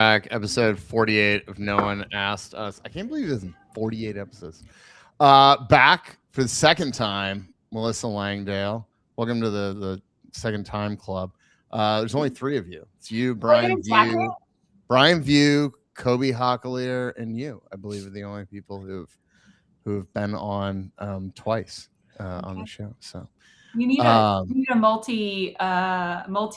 back, episode 48 of No One Asked Us. I can't believe there's 48 episodes. Back for the second time, Melissa Langdale. Welcome to the second time club. There's only three of you. It's you, Brian View, Kobe Hockelier, and you. I believe are the only people who've been on twice on the show. So you need a multi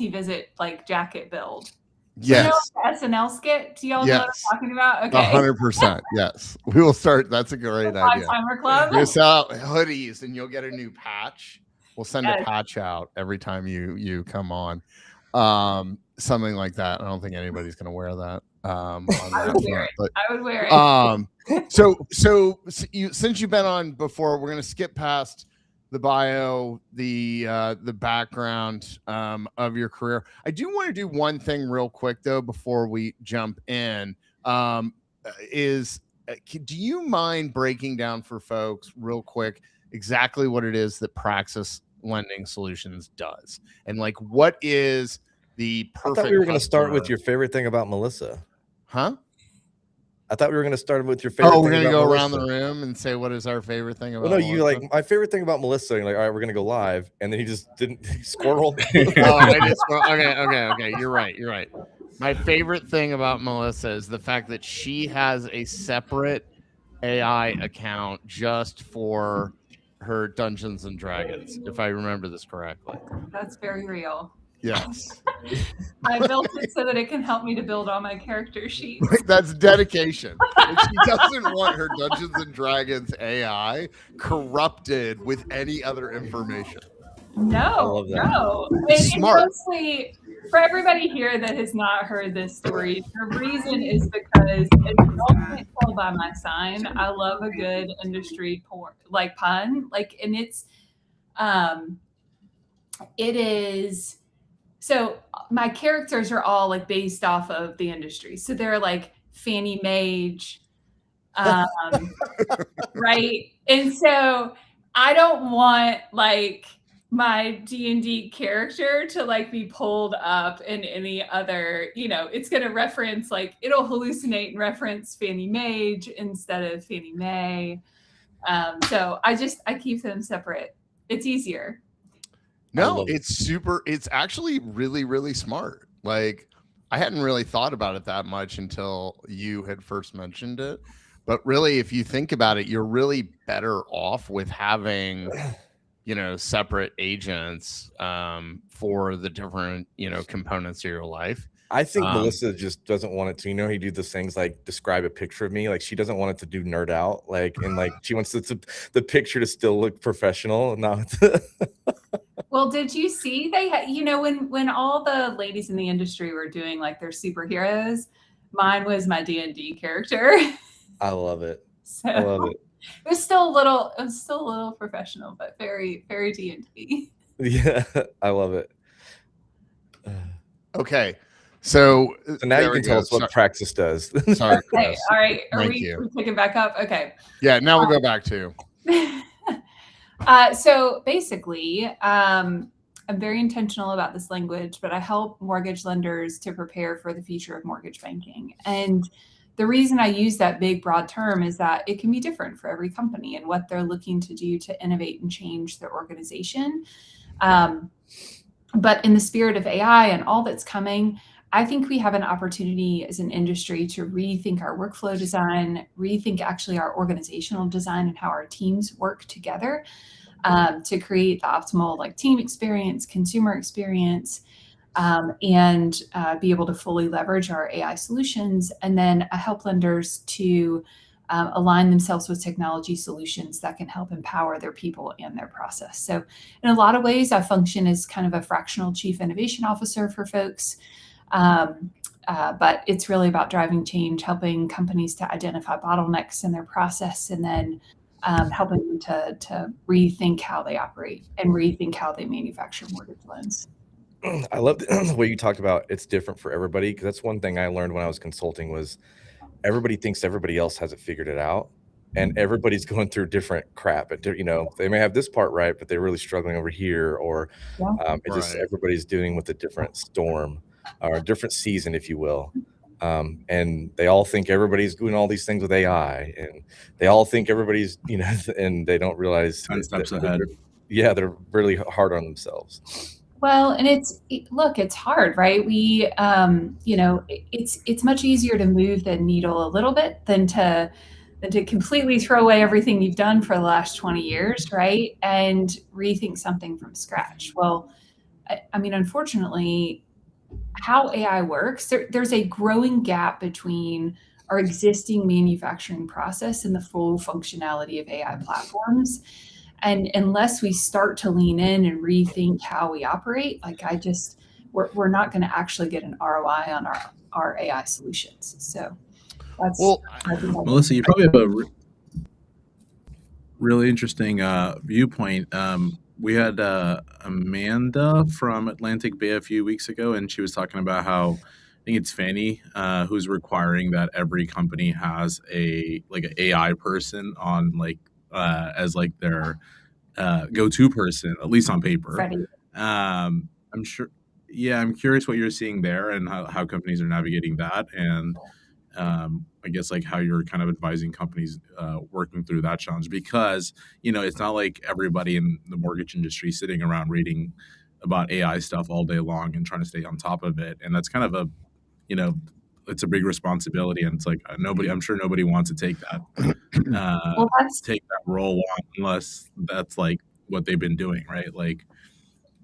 visit like jacket build. Yes. You know the SNL skit? Do y'all know what I'm talking about? Okay. 100%. Yes. We will start. That's a great idea. Timer Club. We'll sell hoodies and you'll get a new patch. We'll send a patch out every time you come on. Something like that. I don't think anybody's going to wear that. I would wear it. Since you've been on before, we're going to skip past the bio, the background of your career. I do want to do one thing real quick though before we jump in. Do you mind breaking down for folks real quick exactly what it is that Praxis Lending Solutions does, and like what is the perfect? I thought we were going to start with your favorite thing about Melissa. Huh? I thought we were going to start with your favorite. Oh, we're going to go around the room and say what is our favorite thing about. Well, no, you like my favorite thing about Melissa. You're like, all right, we're going to go live, and then he just didn't squirrel. Okay. You're right. My favorite thing about Melissa is the fact that she has a separate AI account just for her Dungeons and Dragons, if I remember this correctly. That's very real. Yes. I built it so that it can help me to build all my character sheets. That's dedication. She doesn't want her Dungeons and Dragons AI corrupted with any other information. No. It's smart. Mostly, for everybody here that has not heard this story, the reason is because it's all can't tell by my sign. I love a good industry pun, and it is. So my characters are all like based off of the industry. So they're like Fanny Mage, right? And so I don't want like my D&D character to like be pulled up in any other, it's going to reference like it'll hallucinate and reference Fanny Mage instead of Fanny May. So I keep them separate. It's easier. No, it's actually really, really smart. Like I hadn't really thought about it that much until you had first mentioned it. But really, if you think about it, you're really better off with having, separate agents for the different, components of your life. I think Melissa just doesn't want it to, he do those things like describe a picture of me. Like she doesn't want it to do nerd out. She wants the picture to still look professional. Well, did you see they had, when all the ladies in the industry were doing like their superheroes, mine was my D&D character. I love it. I love it. It was still a little professional, but very, very D&D. Yeah, I love it. Okay. So now you can tell us what Praxis does. Sorry. Okay, all right. Are we picking back up? Okay. Yeah, now we'll go back to. So basically, I'm very intentional about this language, but I help mortgage lenders to prepare for the future of mortgage banking. And the reason I use that big, broad term is that it can be different for every company and what they're looking to do to innovate and change their organization. But in the spirit of AI and all that's coming, I think we have an opportunity as an industry to rethink our workflow design, rethink actually our organizational design and how our teams work together to create the optimal team experience, consumer experience, and be able to fully leverage our AI solutions, and then help lenders to align themselves with technology solutions that can help empower their people and their process. So in a lot of ways, I function as kind of a fractional chief innovation officer for folks. But it's really about driving change, helping companies to identify bottlenecks in their process, and then helping them to rethink how they operate and rethink how they manufacture mortgage loans. I love the way you talked about it's different for everybody, because that's one thing I learned when I was consulting was everybody thinks everybody else has it figured it out, and everybody's going through different crap. They may have this part right, but they're really struggling over here, or just everybody's dealing with a different storm or a different season, if you will. And they all think everybody's doing all these things with AI, and they all think everybody's, and they don't realize 10 steps ahead. they're really hard on themselves. Well, and it's hard, right? We, it's much easier to move the needle a little bit than to completely throw away everything you've done for the last 20 years, right? And rethink something from scratch. Well, I mean, unfortunately, how AI works, there's a growing gap between our existing manufacturing process and the full functionality of AI platforms. And unless we start to lean in and rethink how we operate, we're not going to actually get an ROI on our AI solutions. So that's Melissa, you probably have a really interesting viewpoint. We had Amanda from Atlantic Bay a few weeks ago, and she was talking about how, I think it's Fannie, who's requiring that every company has an AI person on as their go-to person, at least on paper. Freddie. I'm sure. Yeah, I'm curious what you're seeing there and how companies are navigating that, and I guess how you're kind of advising companies working through that challenge, because it's not like everybody in the mortgage industry sitting around reading about AI stuff all day long and trying to stay on top of it, and that's kind of it's a big responsibility, and it's I'm sure nobody wants to take that take that role on unless that's what they've been doing, right?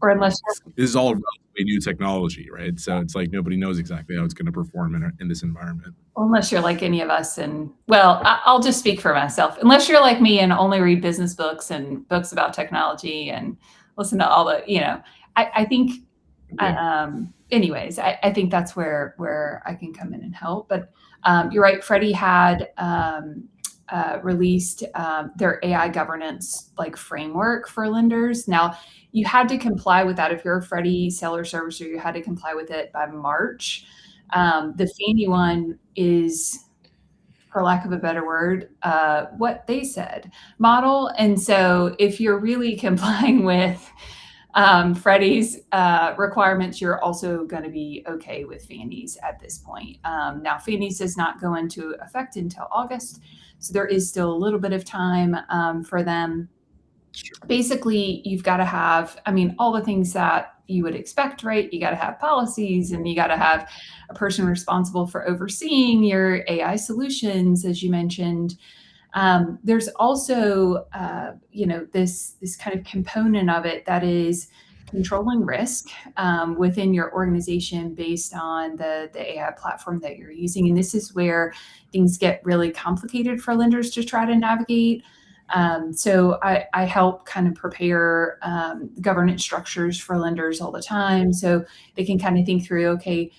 Or unless this is all relatively new technology, right? So it's nobody knows exactly how it's going to perform in this environment. Unless you're like any of us, and I'll just speak for myself. Unless you're like me and only read business books and books about technology and listen to all the, I think. Yeah. Anyways, I think that's where I can come in and help. But you're right. Freddie had released their AI governance framework for lenders. Now, you had to comply with that. If you're a Freddie seller servicer, you had to comply with it by March. The Fannie one is, for lack of a better word, what they said model. And so if you're really complying with Freddie's requirements, you're also going to be okay with Fannie's at this point. Now, Fannie's does not go into effect until August, so there is still a little bit of time for them. Basically, you've got to have, all the things that you would expect, right? You got to have policies, and you got to have a person responsible for overseeing your AI solutions, as you mentioned. There's also, this kind of component of it that is controlling risk within your organization based on the AI platform that you're using. And this is where things get really complicated for lenders to try to navigate. So I help kind of prepare governance structures for lenders all the time, so they can kind of think through, okay,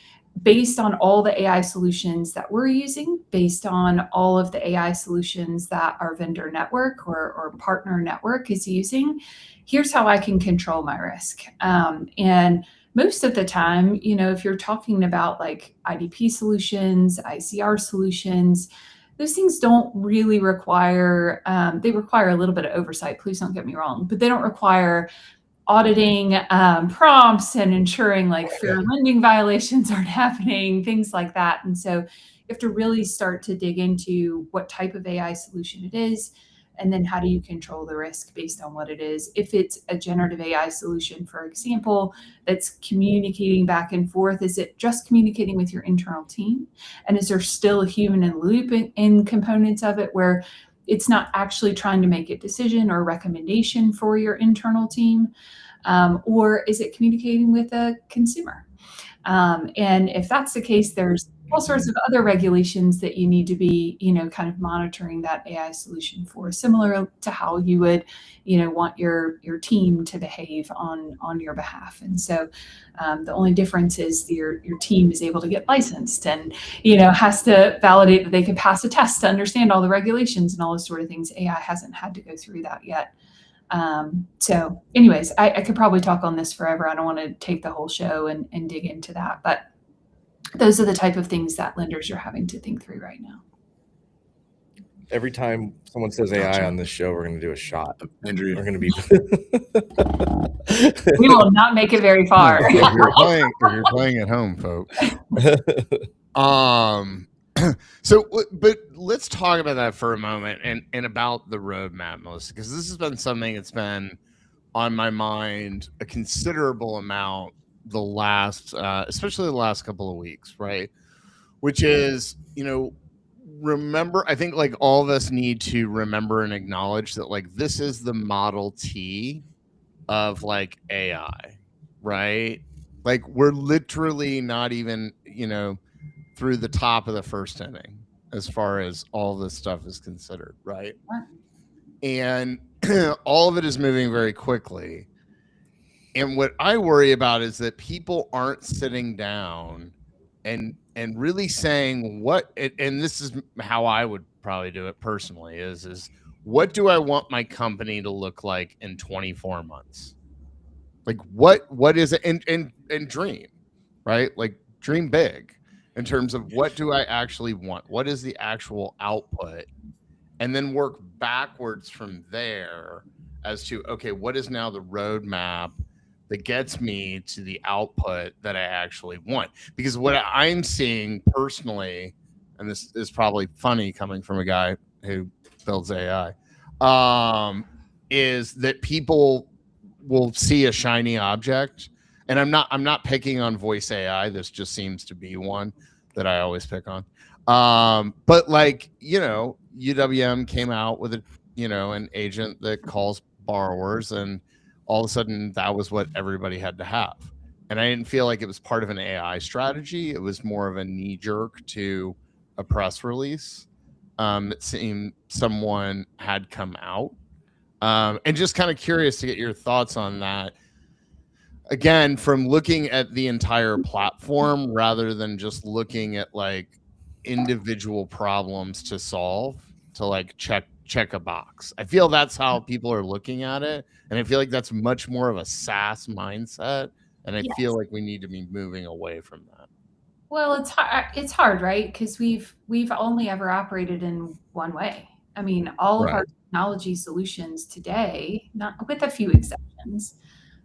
based on all the AI solutions that we're using, based on all of the AI solutions that our vendor network or partner network is using, here's how I can control my risk. And most of the time, if you're talking about IDP solutions, ICR solutions, those things don't really require, they require a little bit of oversight, please don't get me wrong, but they don't require auditing prompts and ensuring fair lending violations aren't happening, things like that. And so you have to really start to dig into what type of AI solution it is, and then how do you control the risk based on what it is. If it's a generative AI solution, for example, that's communicating back and forth, is it just communicating with your internal team? And is there still a human in loop in components of it where it's not actually trying to make a decision or recommendation for your internal team? Or is it communicating with a consumer? And if that's the case, there's all sorts of other regulations that you need to be, kind of monitoring that AI solution for, similar to how you would, want your team to behave on your behalf. And so the only difference is your team is able to get licensed and, has to validate that they can pass a test to understand all the regulations and all those sort of things. AI hasn't had to go through that yet. So anyways, I could probably talk on this forever. I don't want to take the whole show and dig into that, but those are the type of things that lenders are having to think through right now. every time someone says AI on this show, we're going to do a shot. Andrew, We're going to be. We will not make it very far. if you're playing at home, folks. So, but let's talk about that for a moment and about the roadmap, Melissa, because this has been something that's been on my mind a considerable amount the last, especially the last couple of weeks, right? Which is, remember, I think like all of us need to remember and acknowledge that like this is the Model T of like AI, right? Like we're literally not even, through the top of the first inning as far as all this stuff is considered, right? And all of it is moving very quickly. And what I worry about is that people aren't sitting down and really saying what, and this is how I would probably do it personally, is what do I want my company to look like in 24 months? Like what is it? And dream, right? Like dream big in terms of what do I actually want? What is the actual output? And then work backwards from there as to, okay, what is now the roadmap that gets me to the output that I actually want? Because what I'm seeing personally, and this is probably funny coming from a guy who builds AI, is that people will see a shiny object. And I'm not picking on voice AI. This just seems to be one that I always pick on. But like, UWM came out with an agent that calls borrowers, and all of a sudden that was what everybody had to have. And I didn't feel like it was part of an AI strategy. It was more of a knee jerk to a press release that seemed someone had come out. And just kind of curious to get your thoughts on that. Again, from looking at the entire platform rather than just looking at like individual problems to solve, to like check a box. I feel that's how people are looking at it. And I feel like that's much more of a SaaS mindset. And I feel like we need to be moving away from that. Well, it's hard, right? Because we've only ever operated in one way. I mean, all of our technology solutions today, not with a few exceptions,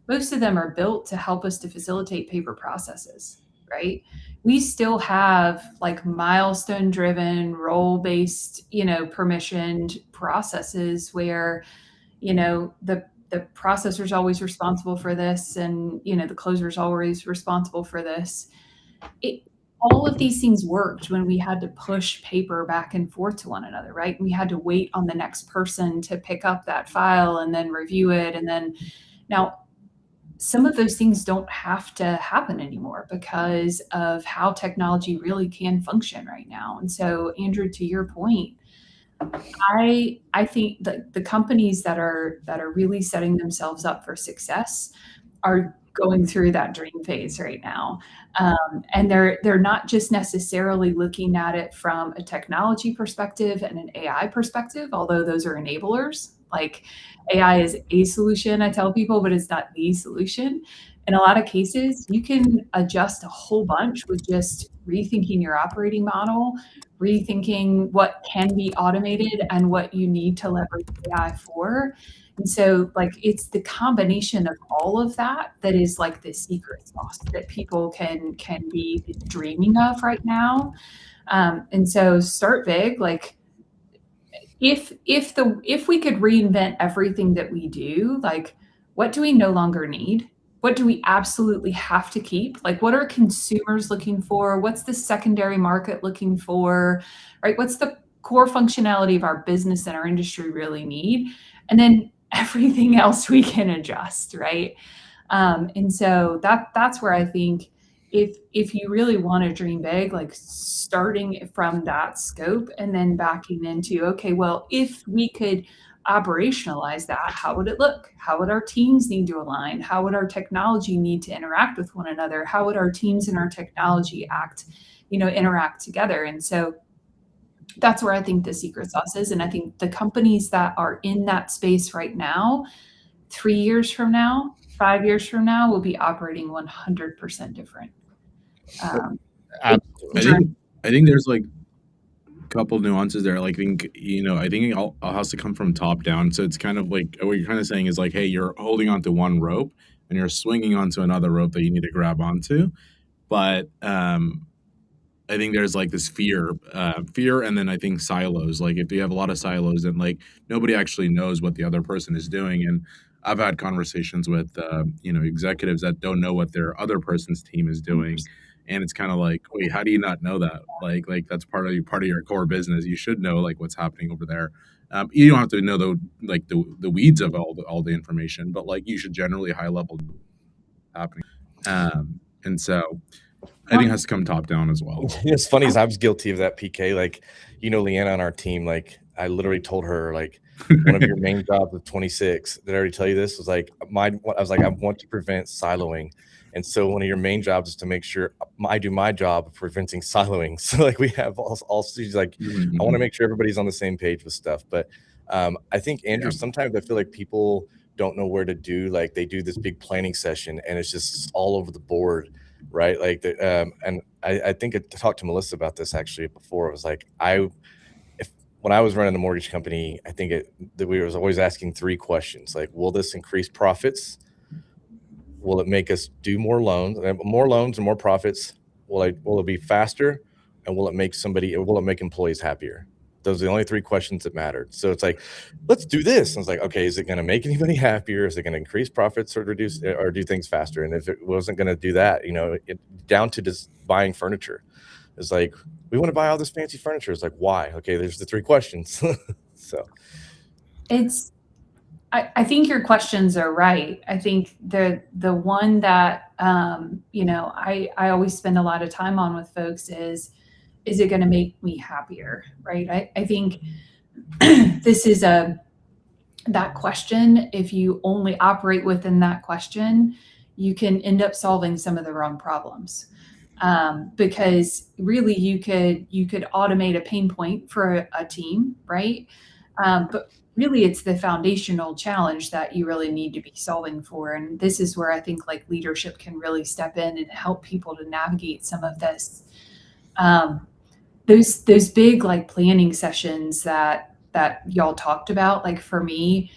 most of them are built to help us to facilitate paper processes, right? We still have like milestone driven, role based, permissioned processes where, the processor's always responsible for this, and the closer's always responsible for this. All of these things worked when we had to push paper back and forth to one another, right? We had to wait on the next person to pick up that file and then review it. And then now some of those things don't have to happen anymore because of how technology really can function right now. And so, Andrew, to your point, I think that the companies that are really setting themselves up for success are going through that dream phase right now. And they're not just necessarily looking at it from a technology perspective and an AI perspective, although those are enablers. Like AI is a solution, I tell people, but it's not the solution. In a lot of cases, you can adjust a whole bunch with just rethinking your operating model, rethinking what can be automated and what you need to leverage AI for. And so like it's the combination of all of that that is like the secret sauce that people can be dreaming of right now. And so start big. Like if we could reinvent everything that we do, like what do we no longer need? What do we absolutely have to keep? Like what are consumers looking for? What's the secondary market looking for? Right? What's the core functionality of our business and our industry really need? And then everything else we can adjust, right? And so that's where I think if you really want to dream big, like starting from that scope and then backing into, okay, well, if we could operationalize that, how would it look? How would our teams need to align? How would our technology need to interact with one another? How would our teams and our technology interact together? And so that's where I think the secret sauce is. And I think the companies that are in that space right now, 3 years from now, 5 years from now, will be operating 100% different. Absolutely. I think there's like couple nuances there. Like, I think it all has to come from top down. So it's kind of like what you're kind of saying is like, hey, you're holding onto one rope and you're swinging onto another rope that you need to grab onto. But I think there's like this fear, and then I think silos. Like if you have a lot of silos, then like nobody actually knows what the other person is doing. And I've had conversations with executives that don't know what their other person's team is doing, and it's kind of like, wait, how do you not know that? Like that's part of your core business. You should know like what's happening over there. You don't have to know the weeds of all the information, but like you should generally high level happening. And so I think it has to come top down as well. It's funny is I was guilty of that, PK. Like, Leanna on our team, like I literally told her like one of your main jobs of 26. Did I already tell you this? Was like I want to prevent siloing. And so one of your main jobs is to make sure I do my job of preventing siloing. So like we have all she's like, I want to make sure everybody's on the same page with stuff. But I think Andrew, sometimes I feel like people don't know where to do, like they do this big planning session and it's just all over the board. Right. Like, and I think I talked to Melissa about this actually before. It was like, when I was running a mortgage company, I think that we was always asking 3 questions. Like, will this increase profits? Will it make us do more loans and more profits? Will it be faster? And will it make employees happier? Those are the only 3 questions that mattered. So it's like, let's do this. And it's like, okay, is it going to make anybody happier? Is it going to increase profits or reduce or do things faster? And if it wasn't going to do that, down to just buying furniture, it's like, we want to buy all this fancy furniture. It's like, why? Okay, there's the 3 questions. So I think your questions are right. I think the one that I always spend a lot of time on with folks is it going to make me happier, right? I think this is that question. If you only operate within that question, you can end up solving some of the wrong problems, because really you could automate a pain point for a team, right? But really it's the foundational challenge that you really need to be solving for. And this is where I think like leadership can really step in and help people to navigate some of this. Those big like planning sessions that y'all talked about, like for me,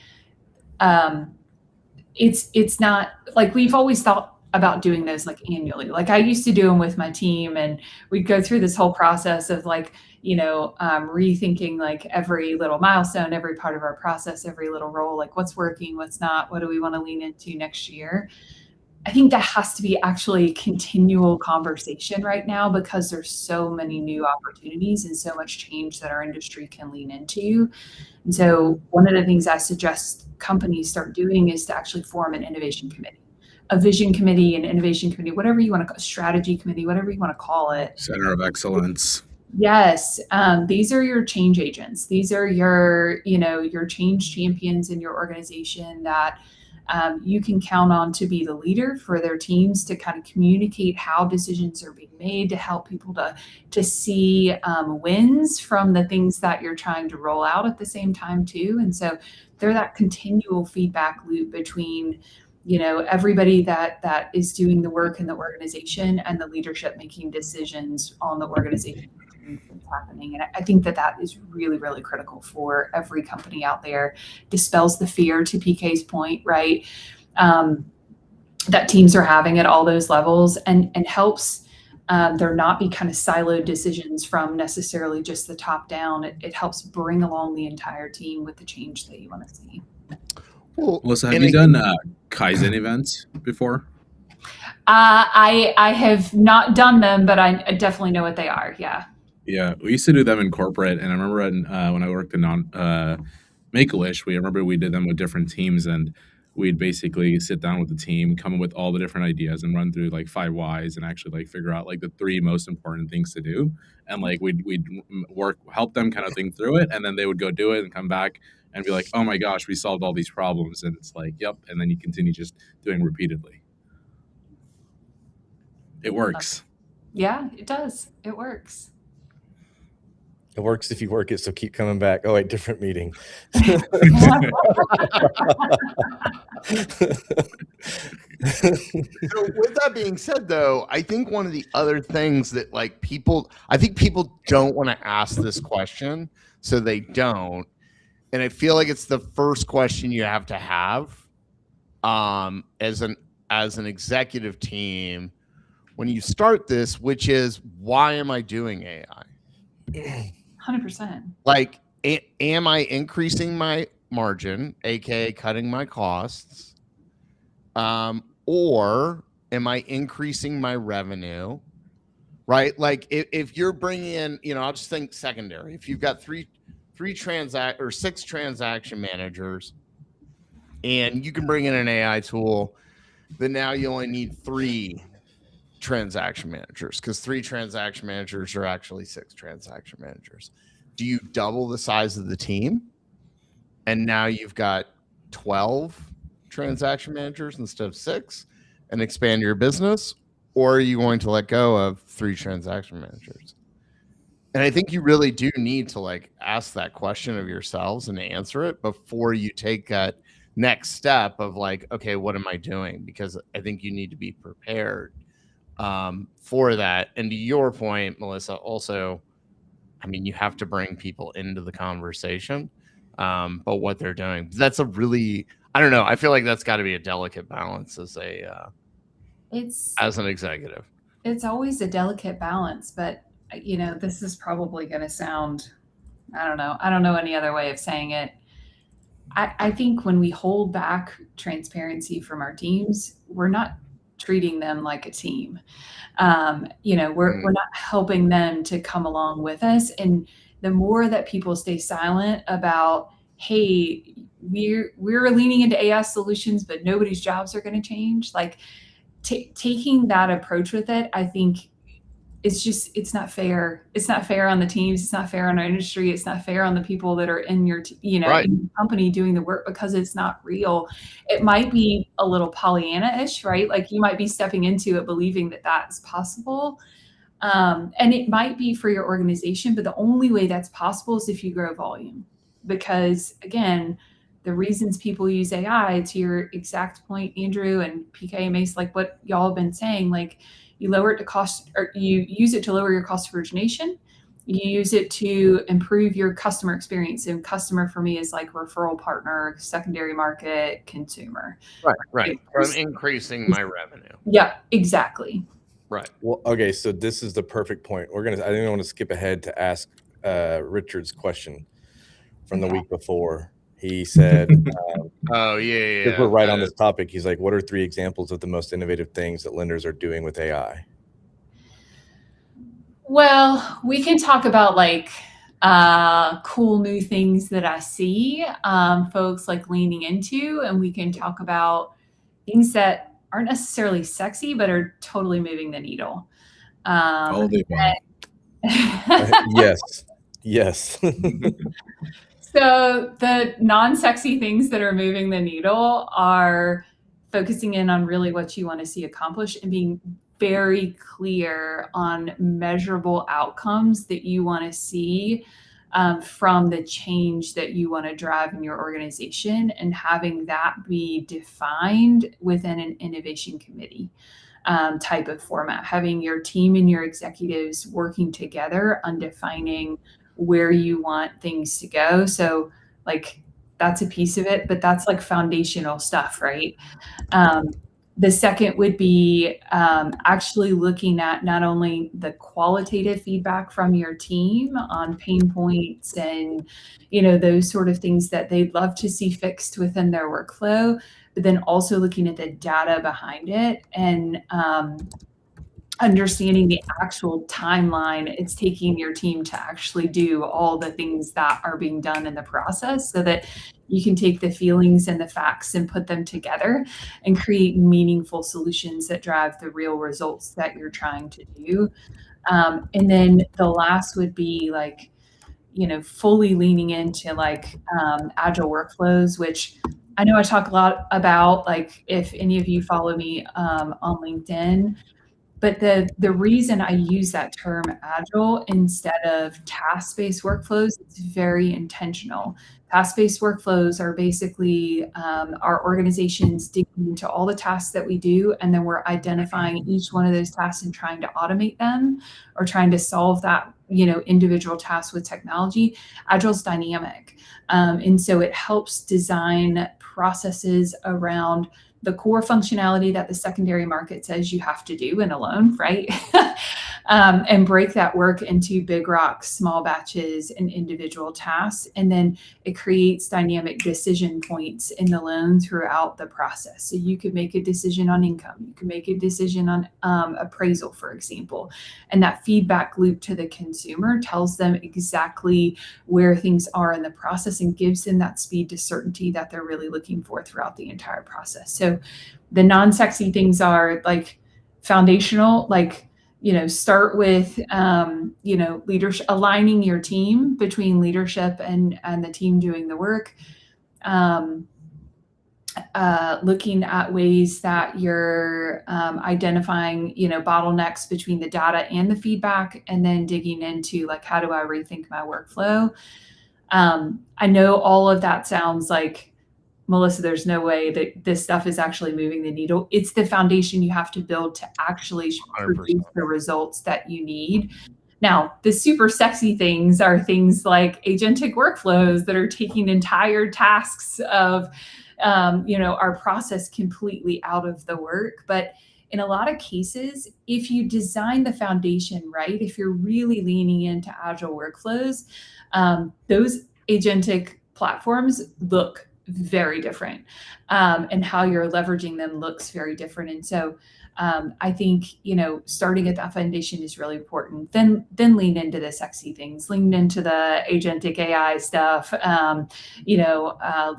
it's not like we've always thought about doing those like annually. Like I used to do them with my team and we'd go through this whole process of like, rethinking like every little milestone, every part of our process, every little role, like what's working, what's not, what do we want to lean into next year? I think that has to be actually continual conversation right now because there's so many new opportunities and so much change that our industry can lean into. And so one of the things I suggest companies start doing is to actually form an innovation committee, a vision committee, an innovation committee, whatever you want to call, strategy committee, whatever you want to call it. Center of excellence. Yes. These are your change agents. These are your change champions in your organization that you can count on to be the leader for their teams, to kind of communicate how decisions are being made, to help people to see wins from the things that you're trying to roll out at the same time too. And so they're that continual feedback loop between everybody that is doing the work in the organization and the leadership making decisions on the organization that's happening. And I think that is really, really critical for every company out there. Dispels the fear, to PK's point, right? That teams are having at all those levels, and helps there not be kind of siloed decisions from necessarily just the top down. It helps bring along the entire team with the change that you want to see. Well, Melissa, have you done Kaizen events before? I have not done them, but I definitely know what they are. Yeah. Yeah, we used to do them in corporate, and I remember when I worked in Make-A-Wish, we did them with different teams, and we'd basically sit down with the team, come up with all the different ideas, and run through like 5 whys, and actually like figure out like the 3 most important things to do, and like we'd help them kind of think through it, and then they would go do it and come back and be like, oh my gosh, we solved all these problems, and it's like, yep, and then you continue just doing repeatedly. It works. Yeah, it does. It works. It works if you work it, so keep coming back. Oh, wait, different meeting. So with that being said, though, I think one of the other things that I think people don't want to ask this question, so they don't. And I feel like it's the first question you have to have as an executive team when you start this, which is, why am I doing AI? 100%. Like, am I increasing my margin, aka cutting my costs? Or am I increasing my revenue? Right? Like, if you're bringing in, I'll just think secondary. If you've got six transaction managers, and you can bring in an AI tool, then now you only need 3 transaction managers, because 3 transaction managers are actually 6 transaction managers. Do you double the size of the team, and now you've got 12 transaction managers instead of 6, and expand your business? Or are you going to let go of 3 transaction managers? And I think you really do need to ask that question of yourselves and answer it before you take that next step of okay, what am I doing? Because I think you need to be prepared for that. And to your point, Melissa, also, I mean, you have to bring people into the conversation, but what they're doing. That's a really, I don't know. I feel like that's got to be a delicate balance as an executive. It's always a delicate balance, but this is probably going to sound, I don't know any other way of saying it. I think when we hold back transparency from our teams, we're not treating them like a team. We're not helping them to come along with us. And the more that people stay silent about, hey, we're leaning into AI solutions, but nobody's jobs are going to change. Taking that approach with it, I think it's not fair. It's not fair on the teams. It's not fair on our industry. It's not fair on the people that are in your, Right. in your company doing the work, because it's not real. It might be a little Pollyanna-ish, right? Like, you might be stepping into it believing that that's possible. And it might be for your organization, but the only way that's possible is if you grow volume. Because again, the reasons people use AI, to your exact point, Andrew and PK and Mace, like what y'all have been saying, you lower it to cost, or you use it to lower your cost of origination. You use it to improve your customer experience. And customer for me is like referral partner, secondary market, consumer. Right. I'm increasing my revenue. Yeah, exactly. Right. Well, okay, so this is the perfect point. I didn't want to skip ahead to ask Richard's question from the week before. He said, oh, yeah. Because we're right on this topic. He's like, what are 3 examples of the most innovative things that lenders are doing with AI? Well, we can talk about cool new things that I see folks leaning into, and we can talk about things that aren't necessarily sexy, but are totally moving the needle. Yes. So the non-sexy things that are moving the needle are focusing in on really what you want to see accomplished, and being very clear on measurable outcomes that you want to see from the change that you want to drive in your organization, and having that be defined within an innovation committee type of format, having your team and your executives working together on defining where you want things to go. So that's a piece of it, but that's foundational stuff, right? The second would be actually looking at not only the qualitative feedback from your team on pain points and those sort of things that they'd love to see fixed within their workflow, but then also looking at the data behind it and understanding the actual timeline it's taking your team to actually do all the things that are being done in the process, so that you can take the feelings and the facts and put them together and create meaningful solutions that drive the real results that you're trying to do. And then the last would be fully leaning into agile workflows, which I know I talk a lot about. If any of you follow me on LinkedIn, But the reason I use that term agile instead of task-based workflows, it's very intentional. Task-based workflows are basically our organizations digging into all the tasks that we do, and then we're identifying each one of those tasks and trying to automate them or trying to solve that, individual task with technology. Agile's dynamic. And so it helps design processes around the core functionality that the secondary market says you have to do in a loan, right? And break that work into big rocks, small batches, and individual tasks. And then it creates dynamic decision points in the loan throughout the process. So you could make a decision on income. You can make a decision on appraisal, for example. And that feedback loop to the consumer tells them exactly where things are in the process and gives them that speed to certainty that they're really looking for throughout the entire process. So the non-sexy things are like foundational, like, start with, leadership, aligning your team between leadership and the team doing the work. Looking at ways that you're identifying, bottlenecks between the data and the feedback, and then digging into like, how do I rethink my workflow? I know all of that sounds like, Melissa, there's no way that this stuff is actually moving the needle. It's the foundation you have to build to actually 100%. produce the results that you need. Now, the super sexy things are things like agentic workflows that are taking entire tasks of, our process completely out of the work. But in a lot of cases, if you design the foundation right, if you're really leaning into agile workflows, those agentic platforms look very different, and how you're leveraging them looks very different. And so I think, starting at that foundation is really important. Then lean into the sexy things, lean into the agentic AI stuff,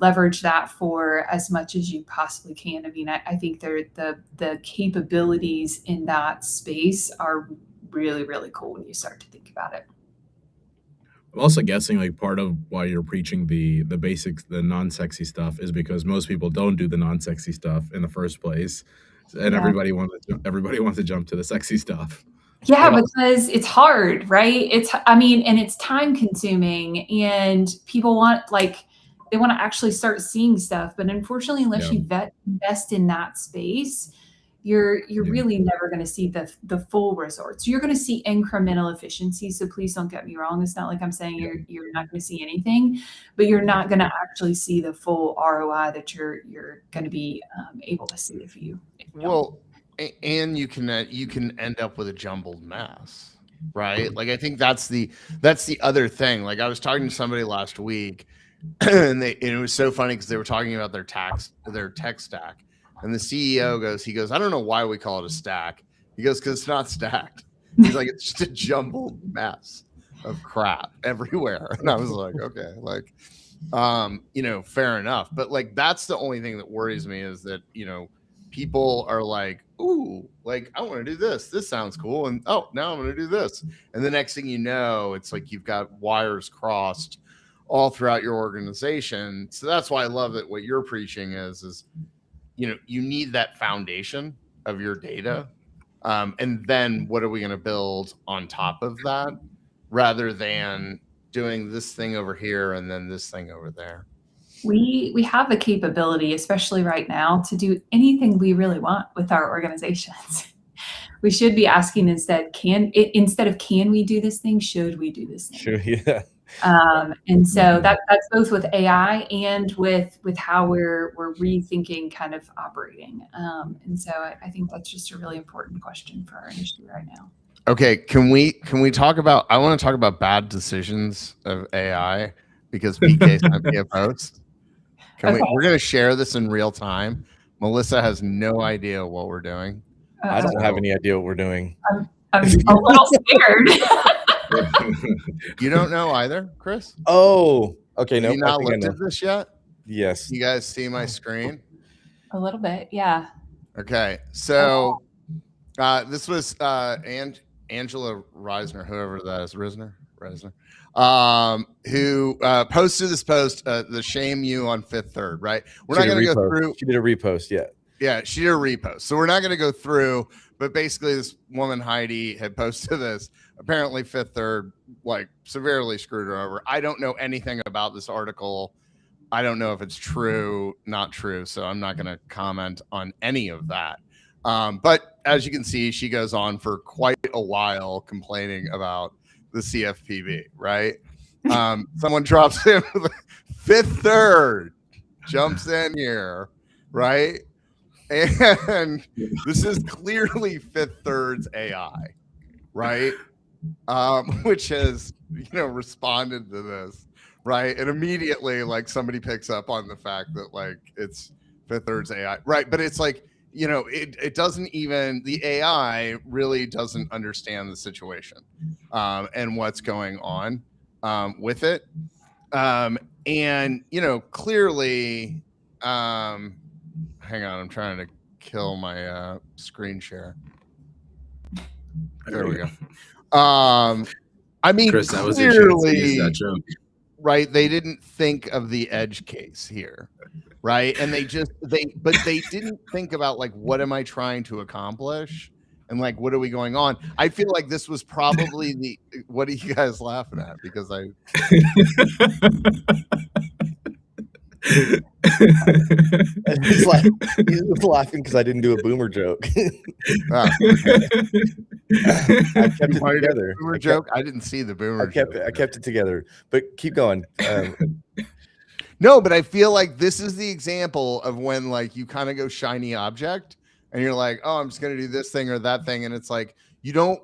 leverage that for as much as you possibly can. I mean, I think the capabilities in that space are really, really cool when you start to think about it. I'm also guessing like part of why you're preaching the basics, the non-sexy stuff, is because most people don't do the non-sexy stuff in the first place, and Yeah. everybody wants to jump to the sexy stuff. Yeah, because it's hard, right? And it's time consuming, and people they want to actually start seeing stuff. But unfortunately, unless you invest in that space, you're really never going to see the full results. You're going to see incremental efficiency. So please don't get me wrong. It's not like I'm saying you're not going to see anything, but you're not going to actually see the full ROI that you're going to be able to see if you Well, and you can end up with a jumbled mess, right? Like I think that's the other thing. Like I was talking to somebody last week, and it was so funny because they were talking about their tech stack, and the CEO goes, I don't know why we call it a stack. He goes, because it's not stacked. He's like, it's just a jumbled mess of crap everywhere. And I was like, okay, like, fair enough. But like that's the only thing that worries me is that people are like, ooh, like I want to do this. This sounds cool. And oh, now I'm going to do this. And the next thing you know, it's like you've got wires crossed all throughout your organization. So that's why I love it. What you're preaching is you need that foundation of your data. And then what are we going to build on top of that rather than doing this thing over here and then this thing over there? We have the capability, especially right now, to do anything we really want with our organizations. We should be asking instead of can we do this thing, should we do this thing? Sure, yeah. And so that's both with AI and with how we're rethinking kind of operating. And so I think that's just a really important question for our industry right now. Okay, can we talk about? I want to talk about bad decisions of AI because PK sent me a post. We're going to share this in real time. Melissa has no idea what we're doing. I don't have any idea what we're doing. I'm a little scared. You don't know either, Chris? Oh, okay. No, Have you not looked at this yet? Yes. You guys see my screen? A little bit, yeah. Okay, so this was Angela Reisner, whoever that is, Reisner, who posted this post, the shame you on Fifth Third, right? We're not going to go through. She did a repost, yeah. Yeah, she did a repost. So we're not going to go through, but basically this woman, Heidi, had posted this. Apparently Fifth Third like severely screwed her over. I don't know anything about this article. I don't know if it's true, not true. So I'm not going to comment on any of that. But as you can see, she goes on for quite a while complaining about the CFPB, right? Someone drops in Fifth Third jumps in here, right? And this is clearly Fifth Third's AI, right? Which has, responded to this, right? And immediately, like, somebody picks up on the fact that, like, it's Fifth Third's AI, right? But it's like, it doesn't even, the AI really doesn't understand the situation and what's going on with it. And, clearly, hang on, I'm trying to kill my screen share. There we go. I mean, Chris, that was clearly, that joke. Right? They didn't think of the edge case here, right? And they didn't think about, like, what am I trying to accomplish? And, like, what are we going on? I feel like this was probably what are you guys laughing at? Because I He's laughing because I didn't do a boomer joke. I kept it together. Boomer joke. I didn't see the boomer. I kept it together. But keep going. No, but I feel like this is the example of when, like, you kind of go shiny object and you're like, oh, I'm just gonna do this thing or that thing, and it's like you don't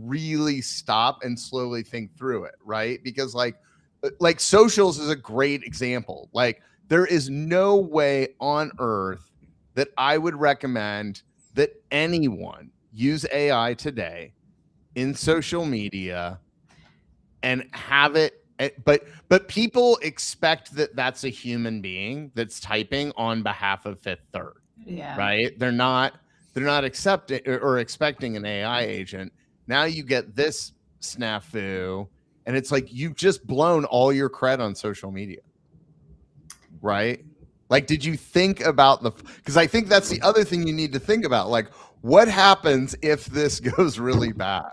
really stop and slowly think through it, right? Because like socials is a great example. Like, there is no way on earth that I would recommend that anyone use AI today in social media and have it. But people expect that that's a human being that's typing on behalf of Fifth Third. Yeah. Right. They're not accepting or expecting an AI agent. Now you get this snafu, and it's like you've just blown all your cred on social media. Right? Like, did you think about because I think that's the other thing you need to think about. Like, what happens if this goes really bad?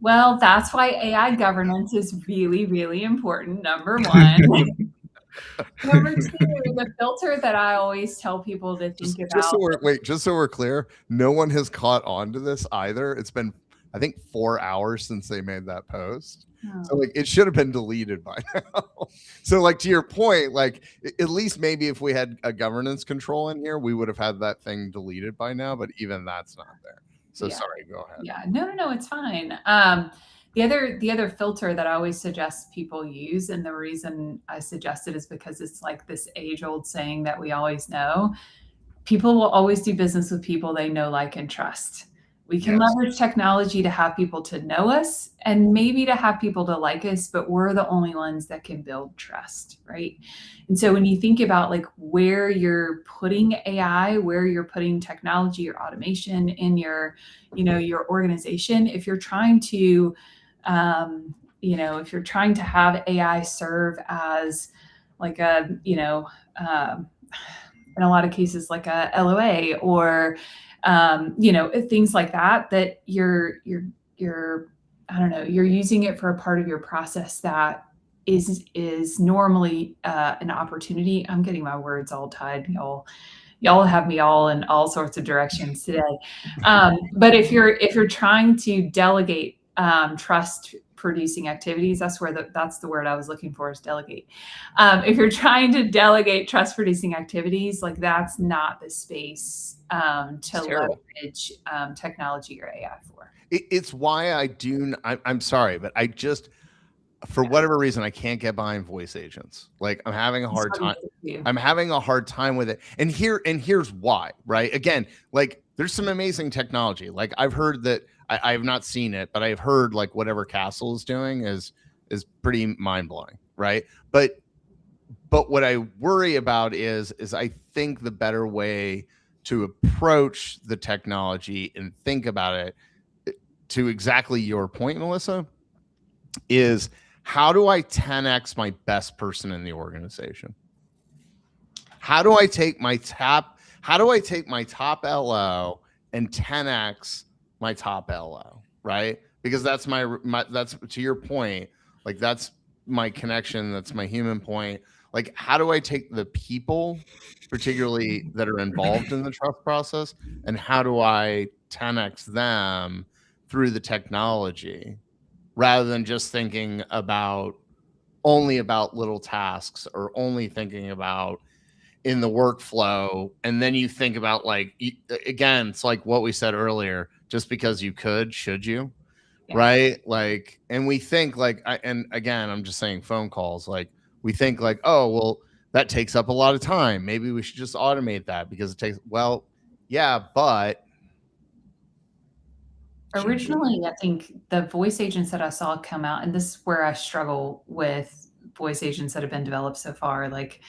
Well, that's why AI governance is really, really important. Number one. Number two, the filter that I always tell people to think about. Just so we're clear, no one has caught on to this either. It's been, I think, 4 hours since they made that post. Oh. So, like, it should have been deleted by now. So, like, to your point, like, at least maybe if we had a governance control in here, we would have had that thing deleted by now. But even that's not there. So sorry, go ahead. Yeah, no, it's fine. The other filter that I always suggest people use, and the reason I suggest it is because it's like this age-old saying that we always know. People will always do business with people they know, like, and trust. We can leverage technology to have people to know us and maybe to have people to like us, but we're the only ones that can build trust, right? And so when you think about, like, where you're putting AI, where you're putting technology or automation in your, your organization, if you're trying to, if you're trying to have AI serve as like a, in a lot of cases, like a LOA or, things like that you're I don't know, you're using it for a part of your process that is normally an opportunity. I'm getting my words all tied. Y'all have me all in all sorts of directions today. But if you're trying to delegate trust producing activities, that's the word I was looking for, is delegate. If you're trying to delegate trust producing activities, like, that's not the space to leverage technology or AI for. It's why I'm sorry, but I just, for whatever reason, I can't get behind voice agents. Like, I'm having a hard time. I'm having a hard time with it. And here's why, right? Again, like, there's some amazing technology. Like, I've heard that, I have not seen it, but I've heard, like, whatever Castle is doing is pretty mind-blowing, right? But what I worry about is I think the better way to approach the technology and think about it, to exactly your point, Melissa, is how do I 10x my best person in the organization? How do I take my top LO and 10x my top LO, right? Because that's that's, to your point, like that's my connection, that's my human point. Like, how do I take the people, particularly that are involved in the trust process, and how do I 10x them through the technology, rather than just thinking about only about little tasks, or only thinking about in the workflow. And then you think about, like, again, it's like what we said earlier, just because you could, should you? Yeah. Right? Like, and we think like, and again, I'm just saying phone calls, like we think like, oh, well, that takes up a lot of time, maybe we should just automate that because it takes, well, yeah, but Originally, I think the voice agents that I saw come out, and this is where I struggle with voice agents that have been developed so far, like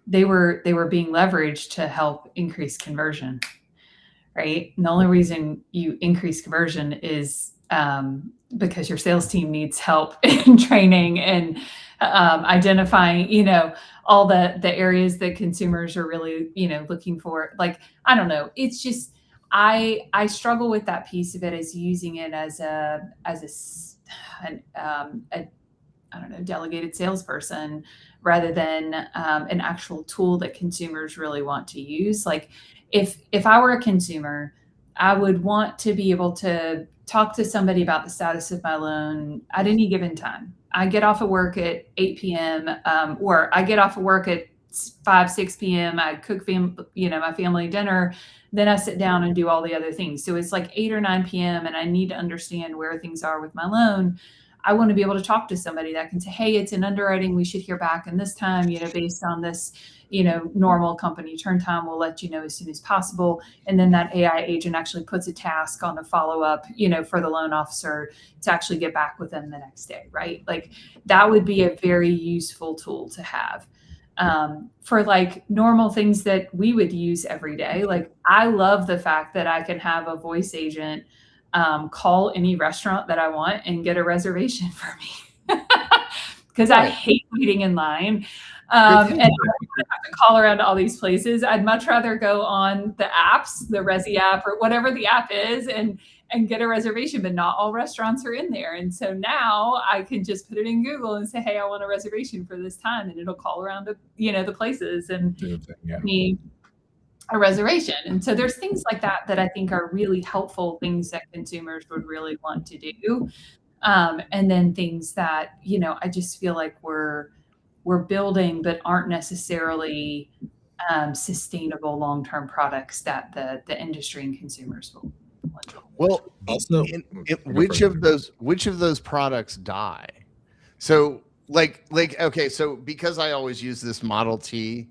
they were being leveraged to help increase conversion, right? And the only reason you increase conversion is because your sales team needs help in training and identifying, all the areas that consumers are really, looking for. Like, I don't know. It's just, I struggle with that piece of it, as using it as a I don't know, delegated salesperson, rather than an actual tool that consumers really want to use. Like, if I were a consumer, I would want to be able to talk to somebody about the status of my loan at any given time. I get off of work at 8 p.m. Or I get off of work at 5, 6 p.m. I cook my family dinner. Then I sit down and do all the other things. So it's like 8 or 9 p.m. and I need to understand where things are with my loan. I want to be able to talk to somebody that can say, hey, it's in underwriting, we should hear back in this time, based on this, normal company turn time, we'll let you know as soon as possible. And then that AI agent actually puts a task on a follow-up, for the loan officer to actually get back with them the next day, right? Like, that would be a very useful tool to have. For like normal things that we would use every day. Like, I love the fact that I can have a voice agent call any restaurant that I want and get a reservation for me, because I hate waiting in line. And I have to call around to all these places. I'd much rather go on the apps, the Resi app or whatever the app is, and get a reservation, but not all restaurants are in there. And so now I can just put it in Google and say, hey, I want a reservation for this time. And it'll call around to, the places and me a reservation. And so there's things like that I think are really helpful, things that consumers would really want to do. And then things that, I just feel like we're building, but aren't necessarily sustainable long-term products that the industry and consumers will want to. Well, also, which of those products die? So like, okay, so because I always use this Model T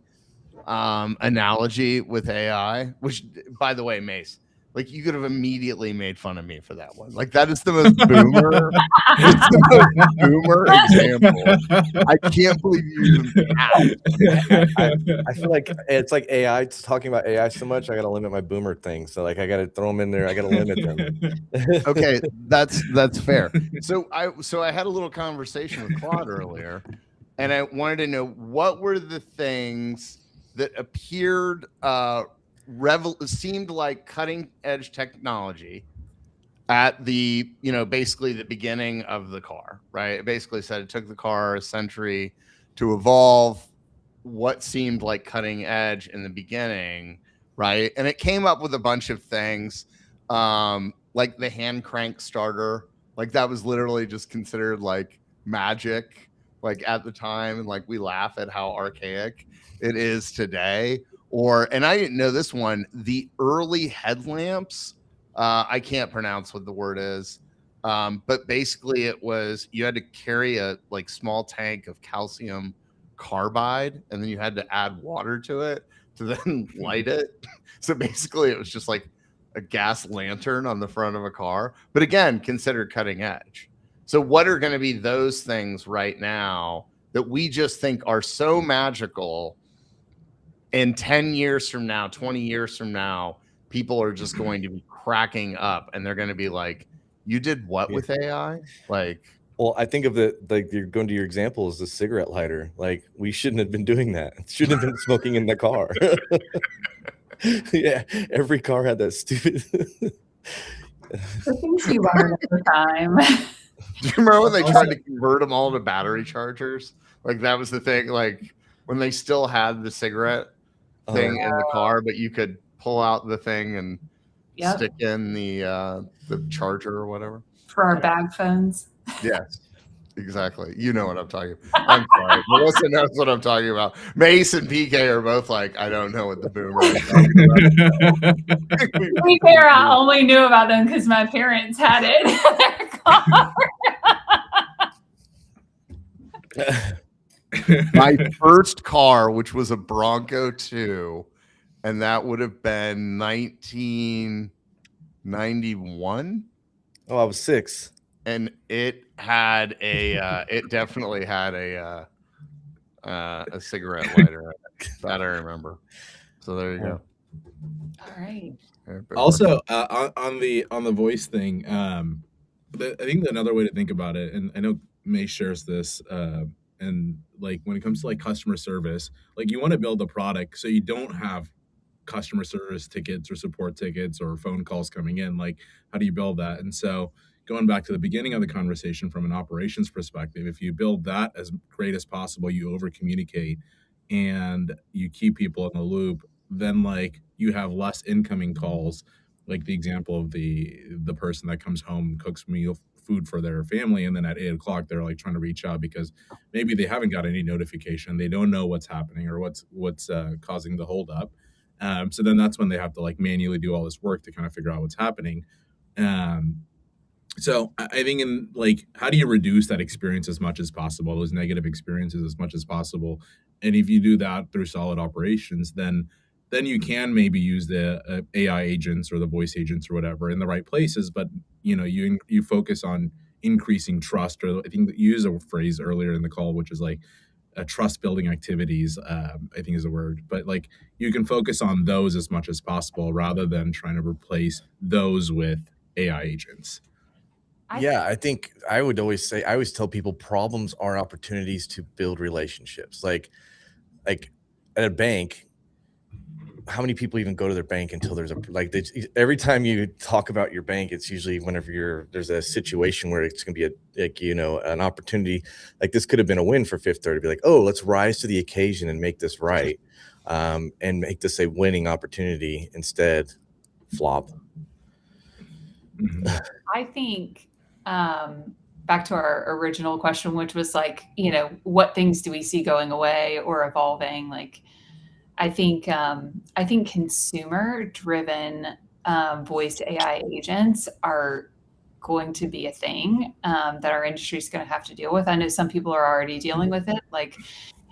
analogy with AI, which, by the way, Mace, like, you could have immediately made fun of me for that one. Like, that is the most boomer, it's the most boomer example. I can't believe you even I feel like it's like AI. It's talking about AI so much. I got to limit my boomer thing. So like, I got to throw them in there. I got to limit them. Okay, that's fair. So I had a little conversation with Claude earlier, and I wanted to know what were the things that appeared seemed like cutting edge technology at the, basically the beginning of the car, right? It basically said it took the car a century to evolve what seemed like cutting edge in the beginning, right? And it came up with a bunch of things, like the hand crank starter, like that was literally just considered like magic, like at the time, and like we laugh at how archaic it is today. And I didn't know this one, the early headlamps, I can't pronounce what the word is, but basically it was, you had to carry a like small tank of calcium carbide, and then you had to add water to it to then light it. So basically it was just like a gas lantern on the front of a car, but again, considered cutting edge. So what are going to be those things right now that we just think are so magical, and 10 years from now, 20 years from now, people are just going to be cracking up and they're going to be like, you did what with AI? Like, well, I think of you're going to your example is the cigarette lighter. Like, we shouldn't have been doing that. Shouldn't have been smoking in the car. Yeah, every car had that stupid. The things you learn over time. Do you remember when they tried to convert them all to battery chargers? Like that was the thing. Like when they still had the cigarette thing in the car, but you could pull out the thing and Yep. stick in the charger or whatever. For our bag phones. Yes, exactly. You know what I'm talking about. I'm sorry. Melissa knows what I'm talking about. Mace and PK are both like, I don't know what the boomer is talking about. To be fair, I only knew about them because my parents had it in their car. My first car, which was a Bronco 2, and that would have been 1991. Oh, I was 6. And it had it definitely had a cigarette lighter in it. That I remember. So there you go. All right. Also, on the voice thing, I think another way to think about it, and I know May shares this, and like when it comes to like customer service, like you want to build a product so you don't have customer service tickets or support tickets or phone calls coming in. Like, how do you build that? And so going back to the beginning of the conversation from an operations perspective, if you build that as great as possible, you over communicate and you keep people in the loop, then like you have less incoming calls. Like the example of the person that comes home, cooks meal food for their family, and then at 8 o'clock they're like trying to reach out because maybe they haven't got any notification, they don't know what's happening or what's causing the holdup. So then that's when they have to like manually do all this work to kind of figure out what's happening. So I think in like, how do you reduce that experience as much as possible, those negative experiences as much as possible? And if you do that through solid operations, then you can maybe use the AI agents or the voice agents or whatever in the right places. But you know, you focus on increasing trust, or I think that you used a phrase earlier in the call, which is like trust building activities, I think is the word. But like you can focus on those as much as possible rather than trying to replace those with AI agents. Yeah, I think I would always say, I always tell people problems are opportunities to build relationships. Like at a bank, how many people even go to their bank until there's every time you talk about your bank, it's usually whenever there's a situation where it's going to be an opportunity. Like this could have been a win for Fifth Third to be like, oh, let's rise to the occasion and make this right, and make this a winning opportunity instead flop. I think back to our original question, which was like, what things do we see going away or evolving? Like, I think consumer-driven voice AI agents are going to be a thing that our industry is going to have to deal with. I know some people are already dealing with it. Like,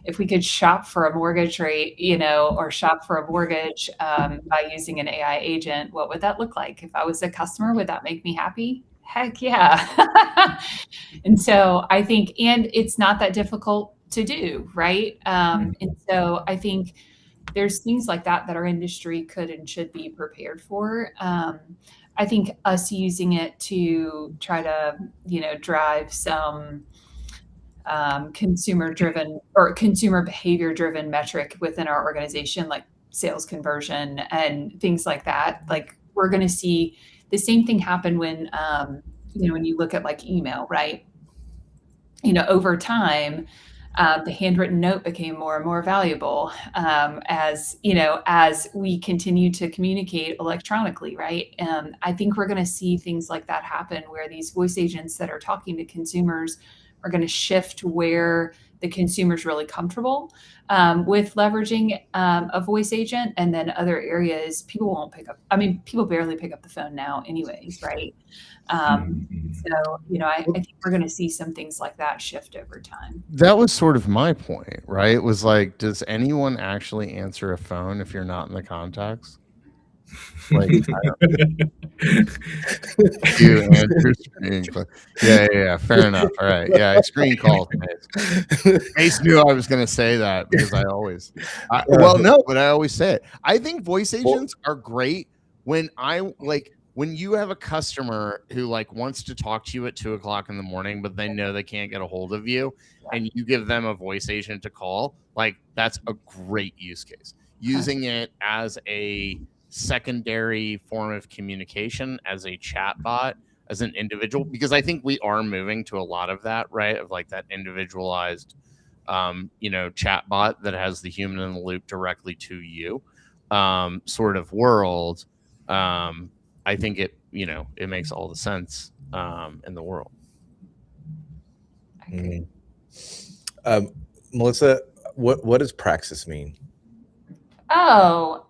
if we could shop for a mortgage rate, or shop for a mortgage by using an AI agent, what would that look like? If I was a customer, would that make me happy? Heck yeah. And so I think, and it's not that difficult to do, right? And so I think there's things like that our industry could and should be prepared for. I think us using it to try to, drive some consumer-driven or consumer behavior-driven metric within our organization, like sales conversion and things like that. Like we're going to see the same thing happen when, when you look at like email, right? Over time, the handwritten note became more and more valuable as we continue to communicate electronically, right? I think we're going to see things like that happen where these voice agents that are talking to consumers are going to shift where the consumer's really comfortable with leveraging a voice agent, and then other areas people won't pick up. I mean, people barely pick up the phone now anyways, right? So, I think we're going to see some things like that shift over time. That was sort of my point, right? It was like, does anyone actually answer a phone if you're not in the contacts? Like, you answer screen. Yeah. Fair enough. All right. Yeah, screen calls. Mace knew I was going to say that because I always say it. I think voice agents are great when when you have a customer who like wants to talk to you at 2:00 in the morning, but they know they can't get a hold of you, and you give them a voice agent to call. Like that's a great use case. using it as a secondary form of communication, as a chat bot, as an individual, because I think we are moving to a lot of that, right? Of like that individualized, chat bot that has the human in the loop directly to you, sort of world. I think it makes all the sense in the world. Melissa, what does Praxis mean? Oh,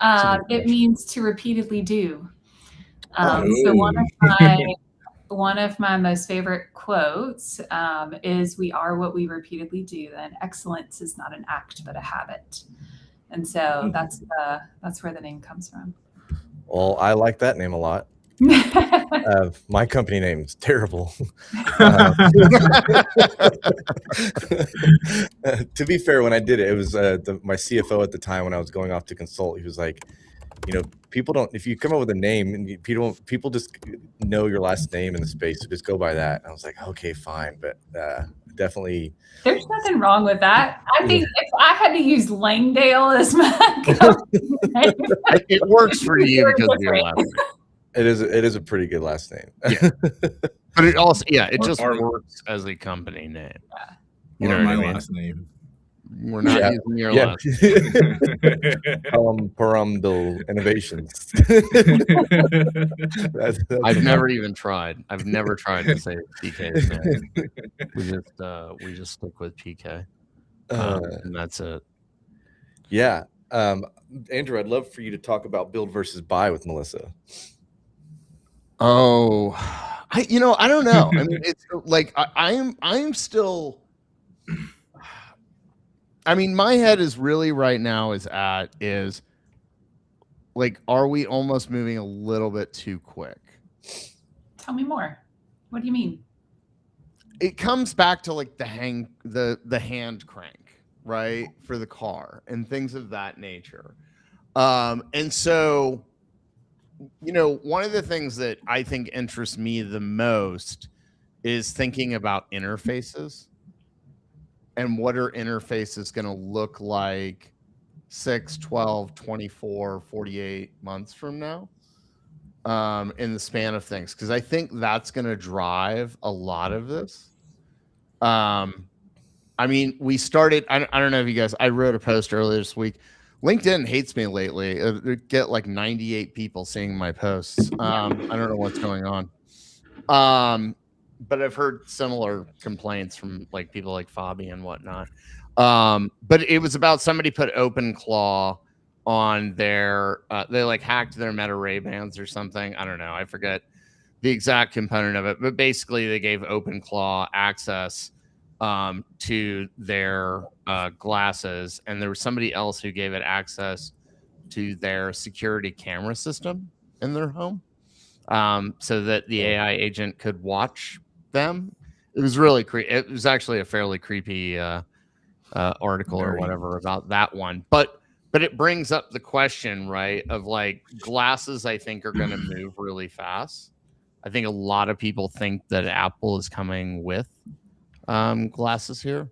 it means to repeatedly do. So one of my most favorite quotes is, "We are what we repeatedly do, and excellence is not an act but a habit." And so that's where the name comes from. Well, I like that name a lot. My company name's terrible. To be fair, when I did it, it was my CFO at the time when I was going off to consult. He was like, people don't, if you come up with a name and people just know your last name in the space, so just go by that. And I was like, okay, fine. But definitely. There's nothing wrong with that. I think if I had to use Langdale as my company name, it works for you because of your last name. It is a pretty good last name. Yeah. But it also, it just works as a company name. Yeah. You know my what I mean? last name. We're not using your last name. Paramdal Innovations. That's I've never even tried. I've never tried to say PK's name. We just stick with PK. And that's it. Yeah. Andrew, I'd love for you to talk about build versus buy with Melissa. Oh, I don't know. I mean, it's like I'm still. I mean, my head is really right now is like, are we almost moving a little bit too quick? Tell me more. What do you mean? It comes back to like the hand crank, right, for the car and things of that nature. And so, one of the things that I think interests me the most is thinking about interfaces and what are interfaces going to look like 6, 12, 24, 48 months from now, in the span of things. Because I think that's going to drive a lot of this. I mean, we started, I don't know if you guys, I wrote a post earlier this week. LinkedIn hates me lately. I get like 98 people seeing my posts. I don't know what's going on. But I've heard similar complaints from like people like Fabi and whatnot. But it was about somebody put OpenClaw on their, they like hacked their Meta Ray Bans or something. I don't know. I forget the exact component of it, but basically they gave OpenClaw access to their glasses, and there was somebody else who gave it access to their security camera system in their home, so that the AI agent could watch them. It was really it was actually a fairly creepy article or whatever about that one, but it brings up the question, right, of like glasses. I think are going to move really fast. I think a lot of people think that Apple is coming with glasses here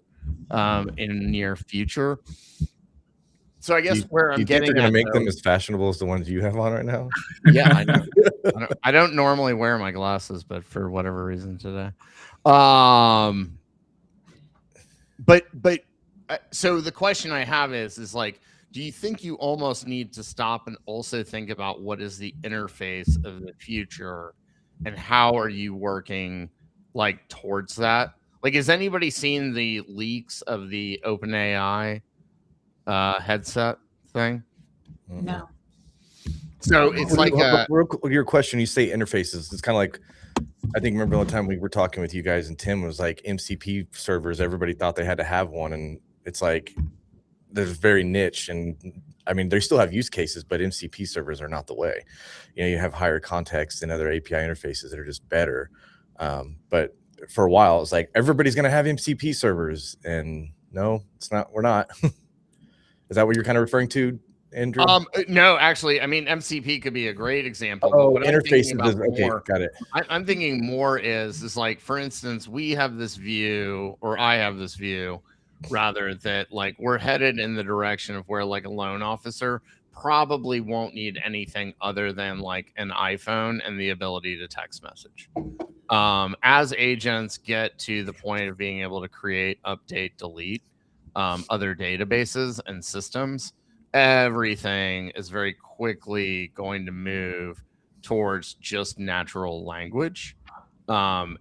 in the near future. So I guess where I'm getting, they're going to make them as fashionable as the ones you have on right now. Yeah, I know. I don't normally wear my glasses, but for whatever reason today. But so the question I have is like, do you think you almost need to stop and also think about what is the interface of the future, and how are you working like towards that? Like, has anybody seen the leaks of the OpenAI headset thing? No. So it's like your question. You say interfaces. It's kind of like, I think remember the time we were talking with you guys and Tim was like MCP servers. Everybody thought they had to have one, and it's like they're very niche. And I mean, they still have use cases, but MCP servers are not the way. You have higher context and other API interfaces that are just better. But for a while, it's like everybody's going to have MCP servers, and no, it's not. We're not. Is that what you're kind of referring to, Andrew? No, actually, I mean, MCP could be a great example. Oh, interfaces. Okay, got it. I'm thinking more is like, for instance, we have this view, or I have this view, rather, that like we're headed in the direction of where like a loan officer probably won't need anything other than like an iPhone and the ability to text message. As agents get to the point of being able to create, update, delete other databases and systems, everything is very quickly going to move towards just natural language. And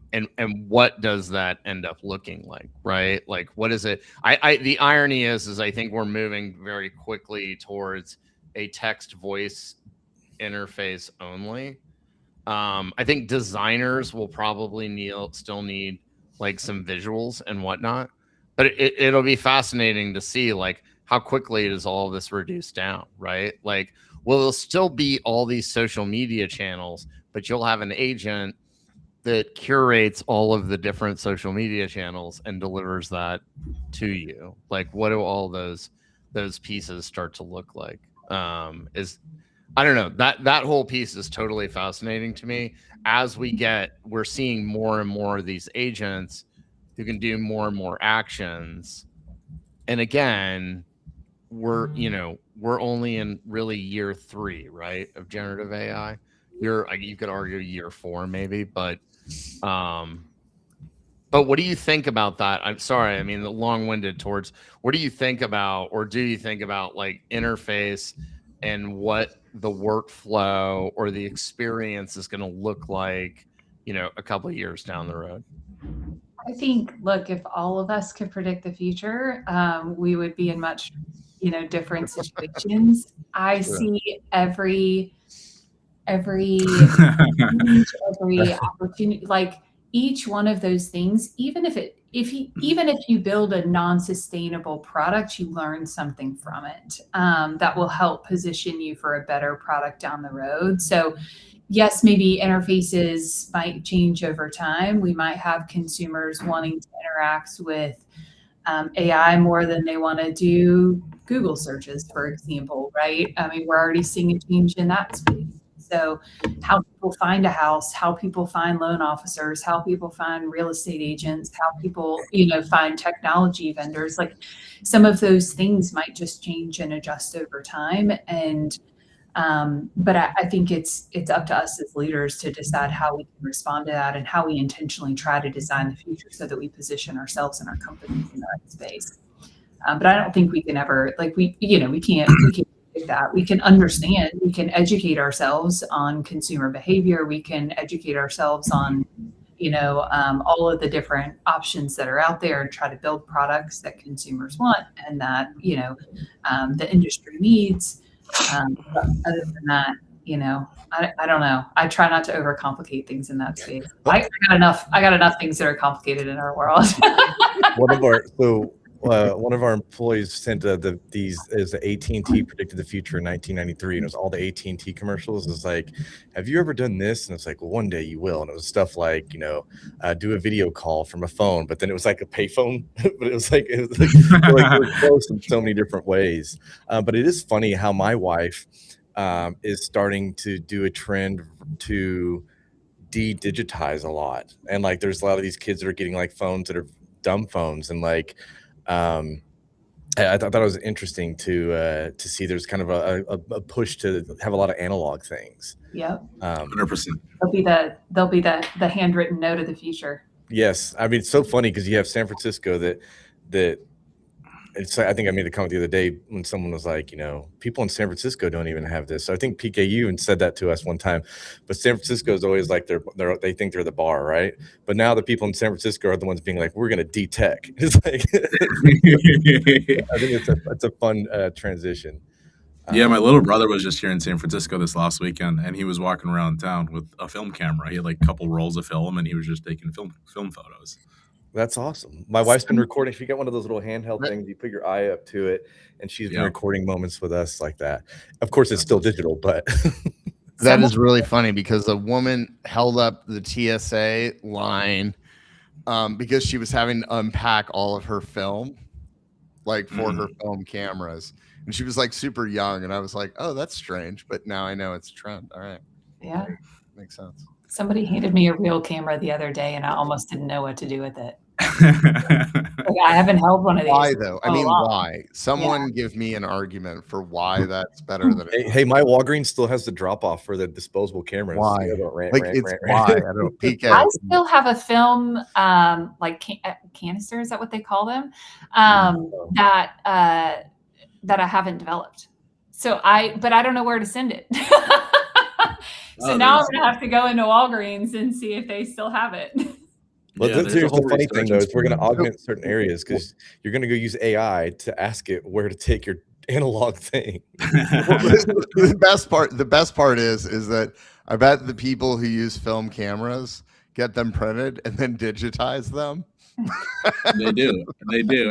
what does that end up looking like, right? Like, what is it? The irony is I think we're moving very quickly towards a text voice interface only. I think designers will probably still need like some visuals and whatnot, but it'll be fascinating to see like how quickly does all this reduce down, right? Like, will there still be all these social media channels, but you'll have an agent that curates all of the different social media channels and delivers that to you. Like, what do all those pieces start to look like? Is I don't know, that whole piece is totally fascinating to me. As we're seeing more and more of these agents who can do more and more actions. And again, we're only in really year 3, right, of generative AI. You could argue year 4 maybe, but what do you think about that? I'm sorry, I mean, the long-winded towards what do you think about, or do you think about like interface and what the workflow or the experience is going to look like, a couple of years down the road? I think, look, if all of us could predict the future, we would be in much, different situations. I see every opportunity, like each one of those things, even if you build a non-sustainable product, you learn something from it that will help position you for a better product down the road. So yes, maybe interfaces might change over time. We might have consumers wanting to interact with AI more than they want to do Google searches, for example, right? I mean, we're already seeing a change in that space. So how people find a house, how people find loan officers, how people find real estate agents, how people, find technology vendors, like some of those things might just change and adjust over time. And but I think it's up to us as leaders to decide how we can respond to that and how we intentionally try to design the future so that we position ourselves and our companies in the right space. But I don't think we can ever, like, we can't do that. We can understand, we can educate ourselves on consumer behavior. We can educate ourselves on, all of the different options that are out there and try to build products that consumers want and that, the industry needs. But other than that, I don't know. I try not to overcomplicate things in that space. I got enough things that are complicated in our world. One of our employees sent these as the AT&T predicted the future in 1993, and it was all the AT&T commercials. It was like, have you ever done this? And it's like, well, one day you will. And it was stuff like, do a video call from a phone, but then it was like a payphone, but it was like it was close in so many different ways. But it is funny how my wife is starting to do a trend to de-digitize a lot. And like, there's a lot of these kids that are getting like phones that are dumb phones, and like, I thought it was interesting to see there's kind of a push to have a lot of analog things. Yep. 100%. They'll be the handwritten note of the future. Yes. I mean, it's so funny because you have San Francisco that it's, I think I made a comment the other day when someone was like, people in San Francisco don't even have this. So I think PKU and said that to us one time, but San Francisco is always like they think they're the bar, right? But now the people in San Francisco are the ones being like, we're going to de-tech. It's like, I think it's a fun transition. Yeah, my little brother was just here in San Francisco this last weekend, and he was walking around town with a film camera. He had like a couple rolls of film, and he was just taking film photos. That's awesome. My wife's been recording. She got one of those little handheld things. You put your eye up to it, and she's been recording moments with us like that. Of course, it's still digital, but that is really funny because a woman held up the TSA line because she was having to unpack all of her film, like for her film cameras. And she was like super young, and I was like, oh, that's strange. But now I know it's a trend. All right. Yeah. Makes sense. Somebody handed me a real camera the other day, and I almost didn't know what to do with it. I haven't held one of these. Why though? I Oh, mean, wow. why? Someone give me an argument for why that's better than it. Hey, my Walgreens still has the drop off for the disposable cameras. Why? You know, don't rant, Like rant, it's rant, why rant. I don't peek I at. still have a film, like canister, is that what they call them? That I haven't developed. But I don't know where to send it. So now I'm gonna have to go into Walgreens and see if they still have it. Well, Yeah, there's here's a whole the funny thing, though, is we're going to resurgence. augment certain areas because you're going to go use AI to ask it where to take your analog thing. The best part is that I bet the people who use film cameras get them printed and then digitize them. They do,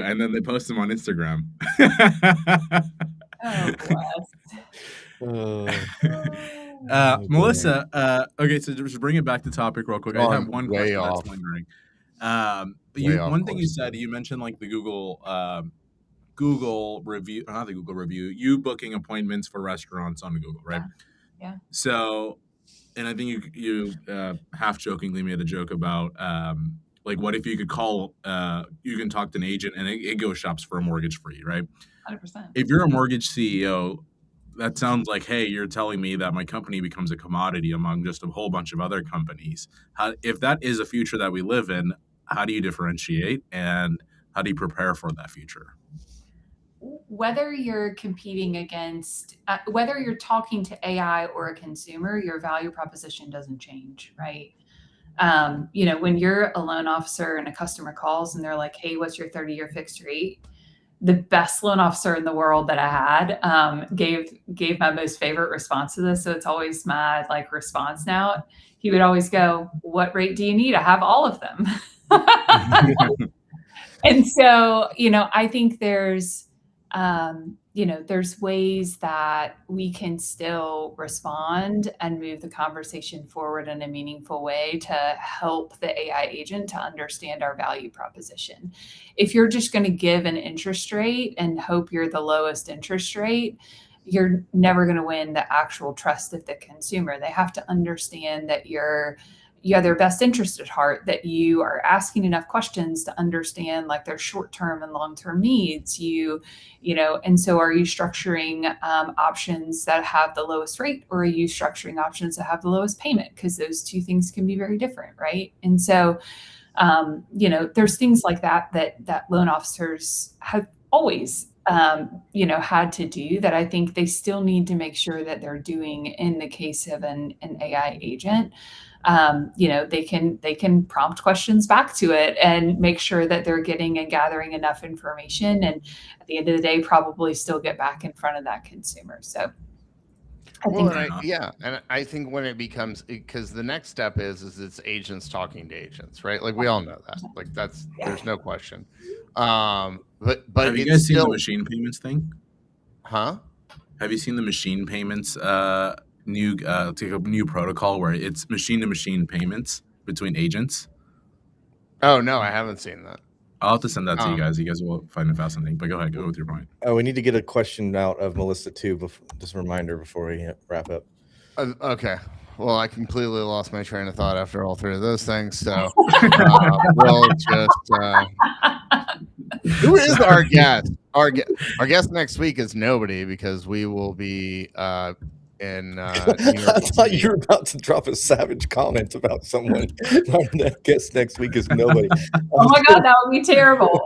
and then they post them on Instagram. Oh, bless. Melissa, okay, so just bring it back to topic real quick. I have one Way question off. that's lingering. Way off One thing you course. said, you mentioned like the Google review, not the Google review, you booking appointments for restaurants on Google, right? Yeah. So, and I think you half jokingly made a joke about like, what if you could call, you can talk to an agent and it goes shops for a mortgage for you, right? 100%. If you're a mortgage CEO, that sounds like, hey, you're telling me that my company becomes a commodity among just a whole bunch of other companies. If that is a future that we live in, how do you differentiate and how do you prepare for that future? Whether you're competing against, whether you're talking to AI or a consumer, your value proposition doesn't change, right? When you're a loan officer and a customer calls and they're like, hey, what's your 30-year fixed rate? The best loan officer in the world that I had gave my most favorite response to this. So it's always my response now. He would always go, what rate do you need? I have all of them. And so, I think there's ways that we can still respond and move the conversation forward in a meaningful way to help the AI agent to understand our value proposition. If you're just going to give an interest rate and hope you're the lowest interest rate, you're never going to win the actual trust of the consumer. They have to understand that you have their best interest at heart, that you are asking enough questions to understand their short-term and long-term needs. And so are you structuring options that have the lowest rate, or are you structuring options that have the lowest payment? Because those two things can be very different, right? And so, there's things like that loan officers have always had to do that I think they still need to make sure that they're doing in the case of an AI agent. They can prompt questions back to it and make sure that they're getting and gathering enough information, and at the end of the day, probably still get back in front of that consumer. So and I think when it becomes, because the next step is it's agents talking to agents, right? Like we all know that, there's no question. But have you guys seen the machine payments thing? Huh? Have you seen the machine payments new protocol where it's machine to machine payments between agents? Oh no, I haven't seen that. I'll have to send that to you guys. You guys will find it fascinating. But go ahead, go with your point. Oh, we need to get a question out of Melissa too. Just a reminder before we wrap up. Okay. Well, I completely lost my train of thought after all three of those things. So we'll just. Who is our guest? Our guest next week is nobody, because we will be in New York. I thought you were about to drop a savage comment about someone. Our guest next week is nobody. Oh my God, that would be terrible.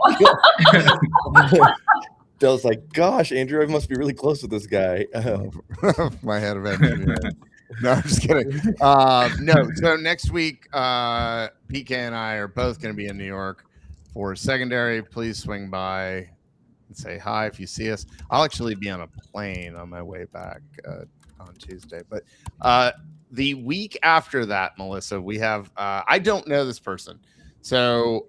I was like, gosh, Andrew, I must be really close with this guy. My head of engineering. No, I'm just kidding. No, so next week, PK and I are both going to be in New York for secondary. Please swing by and say hi if you see us. I'll actually be on a plane on my way back on Tuesday. But the week after that, Melissa, we have, I don't know this person. So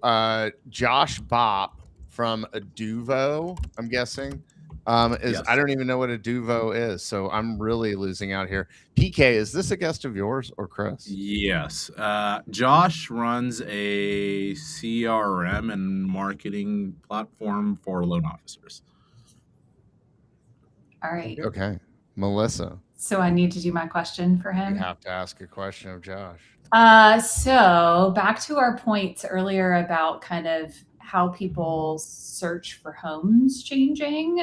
Josh Bopp from Aduvo, I'm guessing, yes. I don't even know what Aduvo is, so I'm really losing out here. PK, is this a guest of yours or Chris? Yes. Josh runs a CRM and marketing platform for loan officers. All right. Okay. Melissa. So I need to do my question for him? You have to ask a question of Josh. So back to our points earlier about kind of how people search for homes changing.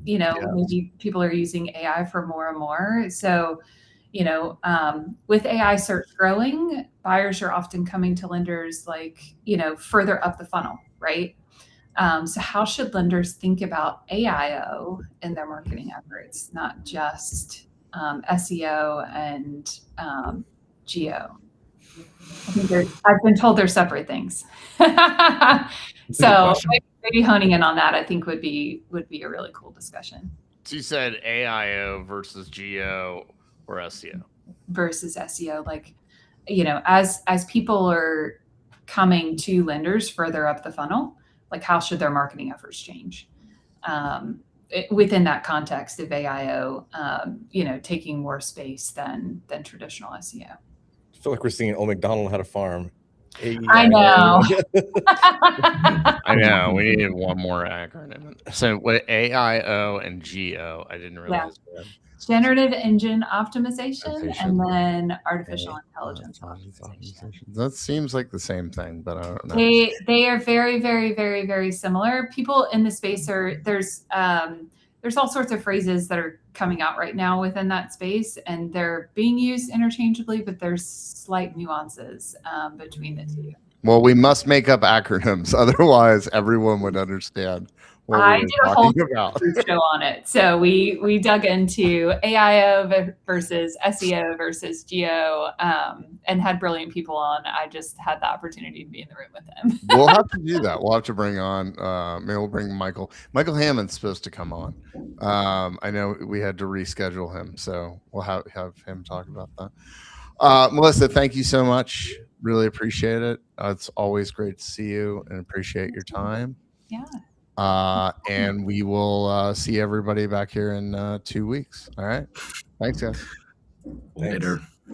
Maybe people are using AI for more and more. So, with AI search growing, buyers are often coming to lenders further up the funnel, right? So how should lenders think about AIO in their marketing efforts, not just SEO and geo? I've been told they're separate things. So maybe honing in on that, I think would be a really cool discussion. So you said AIO versus geo or SEO versus SEO. As people are coming to lenders further up the funnel, like how should their marketing efforts change? Within that context of AIO, taking more space than traditional SEO. I feel like we're seeing Old MacDonald Had a Farm. I know. I know. We needed one more acronym. So what AIO and GO, I didn't realize. Yeah. Generative engine optimization and then artificial intelligence optimization. That seems like the same thing, but I don't know. They are very, very, very, very similar. People in the space there's all sorts of phrases that are coming out right now within that space, and they're being used interchangeably, but there's slight nuances between the two. Well, we must make up acronyms, otherwise everyone would understand what I we did were a whole talking about. show on it. So we dug into AIO versus SEO versus geo, and had brilliant people on. I just had the opportunity to be in the room with them. We'll have to do that. We'll have to bring on, maybe we'll bring Michael. Michael Hammond's supposed to come on. I know we had to reschedule him, so we'll have him talk about that. Melissa, thank you so much. Really appreciate it. It's always great to see you and appreciate your time. Yeah. And we will see everybody back here in 2 weeks. All right. Thanks, guys. Later.